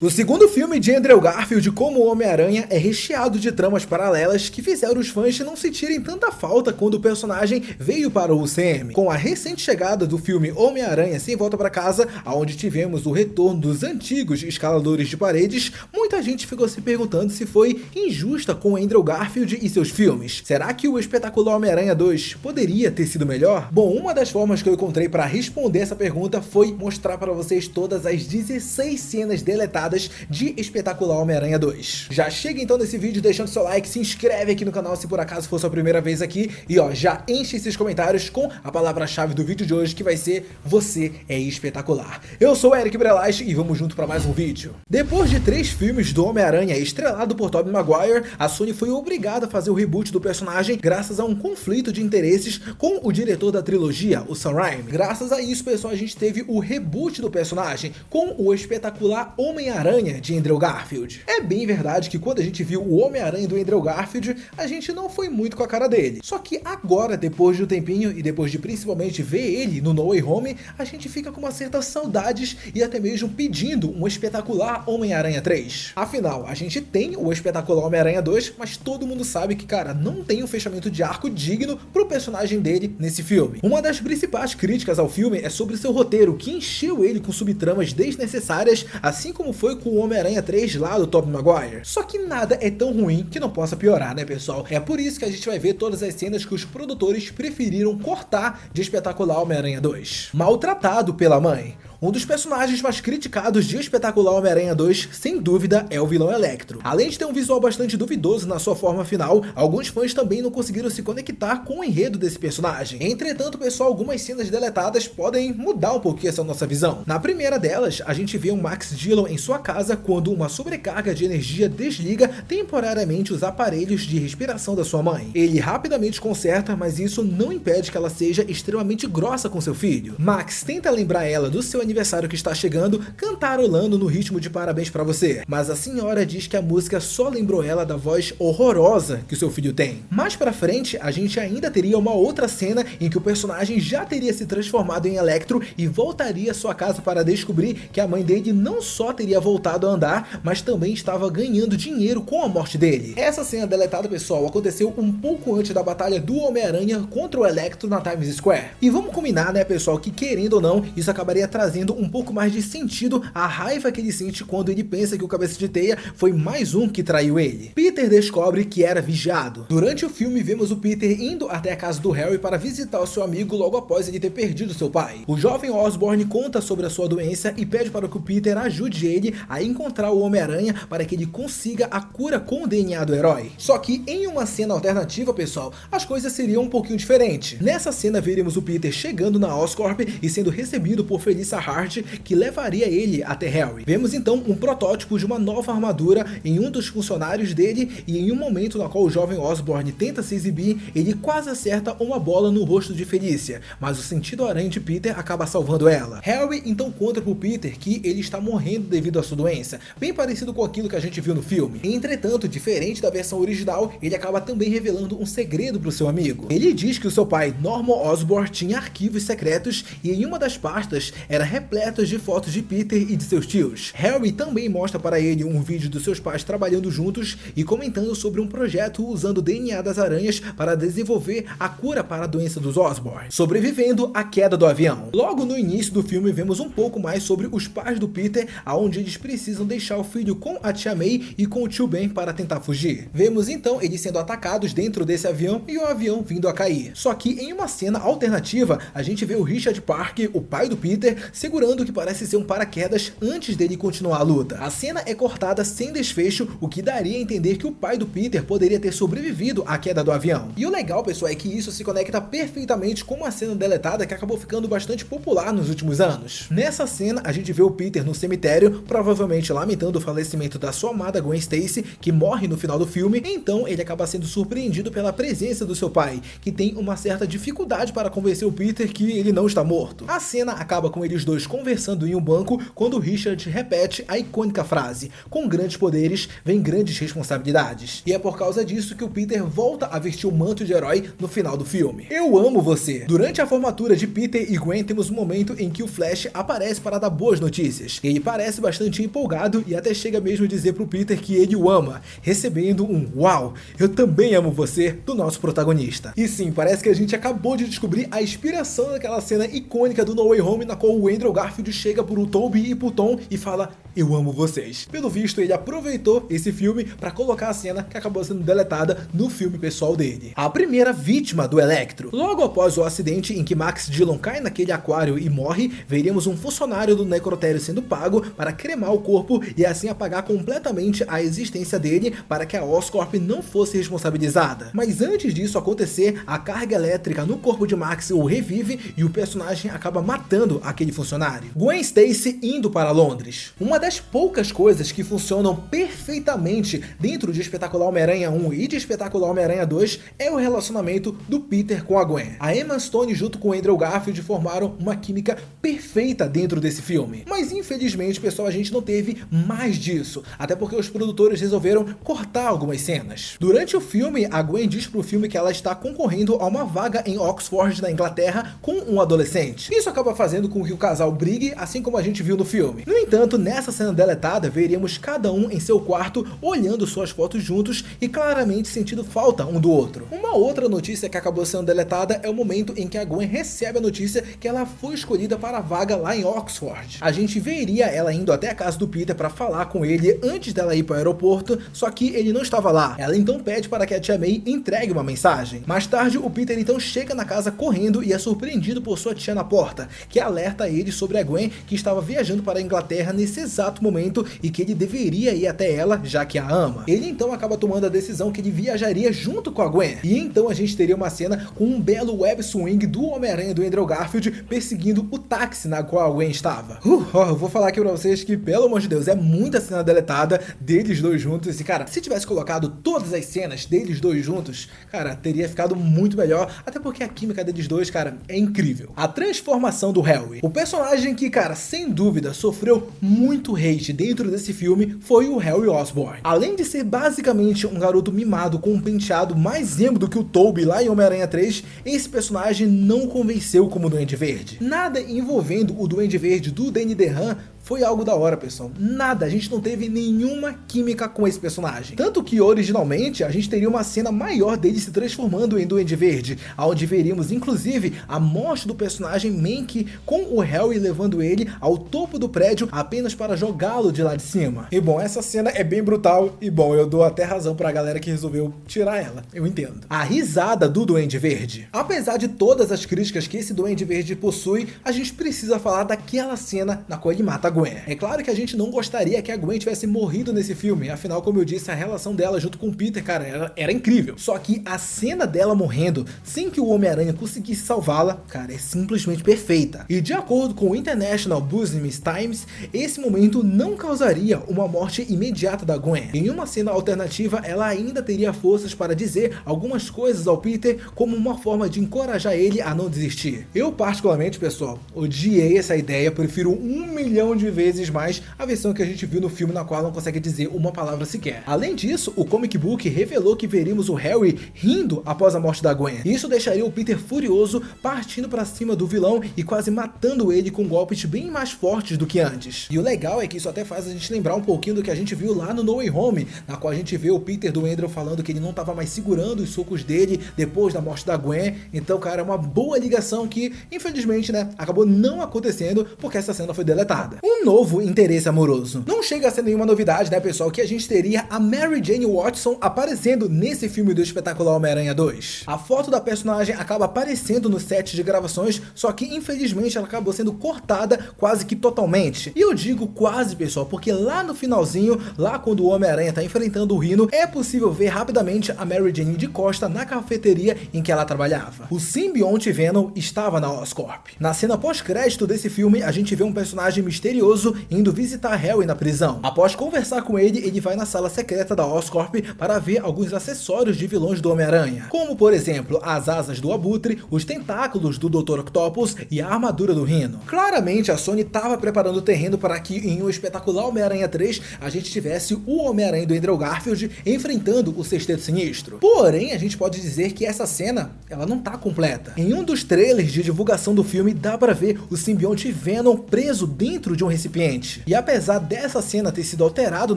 O segundo filme de Andrew Garfield como Homem-Aranha é recheado de tramas paralelas que fizeram os fãs não sentirem tanta falta quando o personagem veio para o UCM. Com a recente chegada do filme Homem-Aranha Sem Volta para Casa, onde tivemos o retorno dos antigos escaladores de paredes, muita gente ficou se perguntando se foi injusta com Andrew Garfield e seus filmes. Será que o espetacular Homem-Aranha 2 poderia ter sido melhor? Bom, uma das formas que eu encontrei para responder essa pergunta foi mostrar para vocês todas as 16 cenas deletadas de Espetacular Homem-Aranha 2. Já chega então nesse vídeo deixando seu like, se inscreve aqui no canal se por acaso for sua primeira vez aqui e ó, já enche esses comentários com a palavra-chave do vídeo de hoje que vai ser "Você é espetacular". Eu sou o Eric Brelache e vamos junto para mais um vídeo. Depois de 3 filmes do Homem-Aranha estrelado por Tobey Maguire, a Sony foi obrigada a fazer o reboot do personagem graças a um conflito de interesses com o diretor da trilogia, o Sam Raimi. Graças a isso, pessoal, a gente teve o reboot do personagem com o espetacular Homem-Aranha de Andrew Garfield. É bem verdade que quando a gente viu o Homem-Aranha do Andrew Garfield, a gente não foi muito com a cara dele. Só que agora, depois de um tempinho e depois de principalmente ver ele no No Way Home, a gente fica com uma certa saudades e até mesmo pedindo um espetacular Homem-Aranha 3. Afinal, a gente tem o espetacular Homem-Aranha 2, mas todo mundo sabe que, cara, não tem um fechamento de arco digno pro personagem dele nesse filme. Uma das principais críticas ao filme é sobre seu roteiro, que encheu ele com subtramas desnecessárias, assim como foi com o Homem-Aranha 3 lá do Tobey Maguire. Só que nada é tão ruim que não possa piorar, né, pessoal? É por isso que a gente vai ver todas as cenas que os produtores preferiram cortar de Espetacular Homem-Aranha 2. Maltratado pela mãe. Um dos personagens mais criticados de Espetacular Homem-Aranha 2, sem dúvida, é o vilão Electro. Além de ter um visual bastante duvidoso na sua forma final, alguns fãs também não conseguiram se conectar com o enredo desse personagem. Entretanto, pessoal, algumas cenas deletadas podem mudar um pouquinho essa nossa visão. Na primeira delas, a gente vê um Max Dillon em sua casa quando uma sobrecarga de energia desliga temporariamente os aparelhos de respiração da sua mãe. Ele rapidamente conserta, mas isso não impede que ela seja extremamente grossa com seu filho. Max tenta lembrar ela do seu aniversário que está chegando, cantarolando no ritmo de parabéns pra você, mas a senhora diz que a música só lembrou ela da voz horrorosa que o seu filho tem. Mais pra frente, a gente ainda teria uma outra cena em que o personagem já teria se transformado em Electro e voltaria à sua casa para descobrir que a mãe dele não só teria voltado a andar, mas também estava ganhando dinheiro com a morte dele. Essa cena deletada, pessoal, aconteceu um pouco antes da batalha do Homem-Aranha contra o Electro na Times Square. E vamos combinar, né, pessoal, que querendo ou não, isso acabaria trazendo um pouco mais de sentido à raiva que ele sente quando ele pensa que o Cabeça de Teia foi mais um que traiu ele. Peter descobre que era vigiado. Durante o filme, vemos o Peter indo até a casa do Harry para visitar o seu amigo logo após ele ter perdido seu pai. O jovem Osborn conta sobre a sua doença e pede para que o Peter ajude ele a encontrar o Homem-Aranha para que ele consiga a cura com o DNA do herói. Só que em uma cena alternativa, pessoal, as coisas seriam um pouquinho diferentes. Nessa cena, veremos o Peter chegando na Oscorp e sendo recebido por Felicia Hart, que levaria ele até Harry. Vemos então um protótipo de uma nova armadura em um dos funcionários dele e em um momento no qual o jovem Osborn tenta se exibir, ele quase acerta uma bola no rosto de Felicia, mas o sentido aranha de Peter acaba salvando ela. Harry então conta pro Peter que ele está morrendo devido à sua doença, bem parecido com aquilo que a gente viu no filme. Entretanto, diferente da versão original, ele acaba também revelando um segredo pro seu amigo. Ele diz que o seu pai, Norman Osborn, tinha arquivos secretos e em uma das pastas era repletas de fotos de Peter e de seus tios. Harry também mostra para ele um vídeo dos seus pais trabalhando juntos e comentando sobre um projeto usando o DNA das aranhas para desenvolver a cura para a doença dos Osborn, sobrevivendo à queda do avião. Logo no início do filme, vemos um pouco mais sobre os pais do Peter, aonde eles precisam deixar o filho com a tia May e com o tio Ben para tentar fugir. Vemos então eles sendo atacados dentro desse avião e o avião vindo a cair. Só que em uma cena alternativa, a gente vê o Richard Parker, o pai do Peter, segurando o que parece ser um paraquedas antes dele continuar a luta. A cena é cortada sem desfecho, o que daria a entender que o pai do Peter poderia ter sobrevivido à queda do avião. E o legal, pessoal, é que isso se conecta perfeitamente com uma cena deletada que acabou ficando bastante popular nos últimos anos. Nessa cena, a gente vê o Peter no cemitério, provavelmente lamentando o falecimento da sua amada Gwen Stacy, que morre no final do filme, então ele acaba sendo surpreendido pela presença do seu pai, que tem uma certa dificuldade para convencer o Peter que ele não está morto. A cena acaba com eles dois dois conversando em um banco quando Richard repete a icônica frase: com grandes poderes vem grandes responsabilidades. E é por causa disso que o Peter volta a vestir o manto de herói no final do filme. Eu amo você. Durante a formatura de Peter e Gwen temos um momento em que o Flash aparece para dar boas notícias. Ele parece bastante empolgado e até chega mesmo a dizer pro Peter que ele o ama, recebendo um "Uau, eu também amo você" do nosso protagonista. E sim, parece que a gente acabou de descobrir a inspiração daquela cena icônica do No Way Home, na qual o Andrew Garfield chega pro Tobey e pro Tom e fala: eu amo vocês. Pelo visto, ele aproveitou esse filme para colocar a cena que acabou sendo deletada no filme pessoal dele. A primeira vítima do Electro. Logo após o acidente em que Max Dillon cai naquele aquário e morre, veríamos um funcionário do necrotério sendo pago para cremar o corpo e assim apagar completamente a existência dele para que a Oscorp não fosse responsabilizada. Mas antes disso acontecer, a carga elétrica no corpo de Max o revive e o personagem acaba matando aquele funcionário. Gwen Stacy indo para Londres. Uma das poucas coisas que funcionam perfeitamente dentro de Espetacular Homem-Aranha 1 e de Espetacular Homem-Aranha 2 é o relacionamento do Peter com a Gwen. A Emma Stone junto com o Andrew Garfield formaram uma química perfeita dentro desse filme. Mas infelizmente, pessoal, a gente não teve mais disso, até porque os produtores resolveram cortar algumas cenas. Durante o filme, a Gwen diz pro filme que ela está concorrendo a uma vaga em Oxford, na Inglaterra, com um adolescente. Isso acaba fazendo com que o casal brigue, assim como a gente viu no filme. No entanto, nessa cena deletada, veríamos cada um em seu quarto, olhando suas fotos juntos e claramente sentindo falta um do outro. Uma outra notícia que acabou sendo deletada é o momento em que a Gwen recebe a notícia que ela foi escolhida para a vaga lá em Oxford. A gente veria ela indo até a casa do Peter para falar com ele antes dela ir para o aeroporto, só que ele não estava lá. Ela então pede para que a tia May entregue uma mensagem. Mais tarde, o Peter então chega na casa correndo e é surpreendido por sua tia na porta, que alerta ele sobre a Gwen, que estava viajando para a Inglaterra nesse exato momento e que ele deveria ir até ela, já que a ama. Ele então acaba tomando a decisão que ele viajaria junto com a Gwen. E então a gente teria uma cena com um belo web swing do Homem-Aranha do Andrew Garfield perseguindo o táxi na qual a Gwen estava. Eu vou falar aqui pra vocês que, pelo amor de Deus, é muita cena deletada deles dois juntos. E cara, se tivesse colocado todas as cenas deles dois juntos, cara, teria ficado muito melhor, até porque a química deles dois, cara, é incrível. A transformação do Harry. O personagem que, cara, sem dúvida sofreu muito hate dentro desse filme foi o Harry Osborn. Além de ser basicamente um garoto mimado com um penteado mais emo do que o Tobey lá em Homem-Aranha 3, esse personagem não convenceu como Duende Verde. Nada envolvendo o Duende Verde do Danny DeHaan foi algo da hora, pessoal. Nada, a gente não teve nenhuma química com esse personagem. Tanto que, originalmente, a gente teria uma cena maior dele se transformando em Duende Verde, onde veríamos, inclusive, a morte do personagem Mank, com o Harry levando ele ao topo do prédio apenas para jogá-lo de lá de cima. E bom, essa cena é bem brutal, e bom, eu dou até razão pra galera que resolveu tirar ela, eu entendo. A risada do Duende Verde. Apesar de todas as críticas que esse Duende Verde possui, a gente precisa falar daquela cena na qual ele mata a Gwen. É claro que a gente não gostaria que a Gwen tivesse morrido nesse filme, afinal, como eu disse, a relação dela junto com o Peter, cara, era incrível. Só que a cena dela morrendo sem que o Homem-Aranha conseguisse salvá-la, cara, é simplesmente perfeita. E de acordo com o International Business Times, esse momento não causaria uma morte imediata da Gwen. Em uma cena alternativa, ela ainda teria forças para dizer algumas coisas ao Peter como uma forma de encorajar ele a não desistir. Eu, particularmente, pessoal, odiei essa ideia, prefiro 1 milhão de vezes mais a versão que a gente viu no filme, na qual não consegue dizer uma palavra sequer. Além disso, o comic book revelou que veríamos o Harry rindo após a morte da Gwen. Isso deixaria o Peter furioso, partindo para cima do vilão e quase matando ele com golpes bem mais fortes do que antes. E o legal é que isso até faz a gente lembrar um pouquinho do que a gente viu lá no No Way Home, na qual a gente vê o Peter do Andrew falando que ele não estava mais segurando os socos dele depois da morte da Gwen. Então, cara, é uma boa ligação que, infelizmente, né, acabou não acontecendo porque essa cena foi deletada. Um novo interesse amoroso. Não chega a ser nenhuma novidade, né, pessoal, que a gente teria a Mary Jane Watson aparecendo nesse filme do Espetacular Homem-Aranha 2. A foto da personagem acaba aparecendo no set de gravações, só que infelizmente ela acabou sendo cortada quase que totalmente. E eu digo quase, pessoal, porque lá no finalzinho, lá quando o Homem-Aranha tá enfrentando o Rhino, é possível ver rapidamente a Mary Jane de costa na cafeteria em que ela trabalhava. O simbionte Venom estava na Oscorp. Na cena pós-crédito desse filme, a gente vê um personagem misterioso misterioso indo visitar Harry na prisão. Após conversar com ele, ele vai na sala secreta da Oscorp para ver alguns acessórios de vilões do Homem-Aranha, como por exemplo as asas do Abutre, os tentáculos do Dr. Octopus e a armadura do Rhino. Claramente a Sony estava preparando o terreno para que em um espetacular Homem-Aranha 3 a gente tivesse o Homem-Aranha do Andrew Garfield enfrentando o Sexteto Sinistro. Porém, a gente pode dizer que essa cena, ela não tá completa. Em um dos trailers de divulgação do filme dá para ver o simbionte Venom preso dentro de um recipiente. E apesar dessa cena ter sido alterado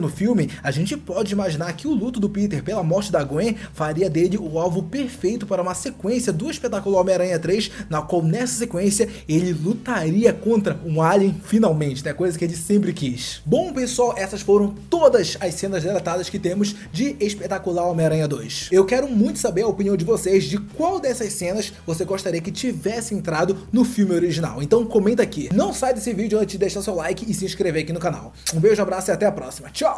no filme, a gente pode imaginar que o luto do Peter pela morte da Gwen faria dele o alvo perfeito para uma sequência do espetáculo Homem-Aranha 3, na qual nessa sequência ele lutaria contra um alien finalmente, né? Coisa que ele sempre quis. Bom pessoal, essas foram todas as cenas deletadas que temos de Espetacular Homem-Aranha 2. Eu quero muito saber a opinião de vocês de qual dessas cenas você gostaria que tivesse entrado no filme original. Então comenta aqui. Não sai desse vídeo antes de deixar seu like e se inscrever aqui no canal. Um beijo, abraço e até a próxima. Tchau!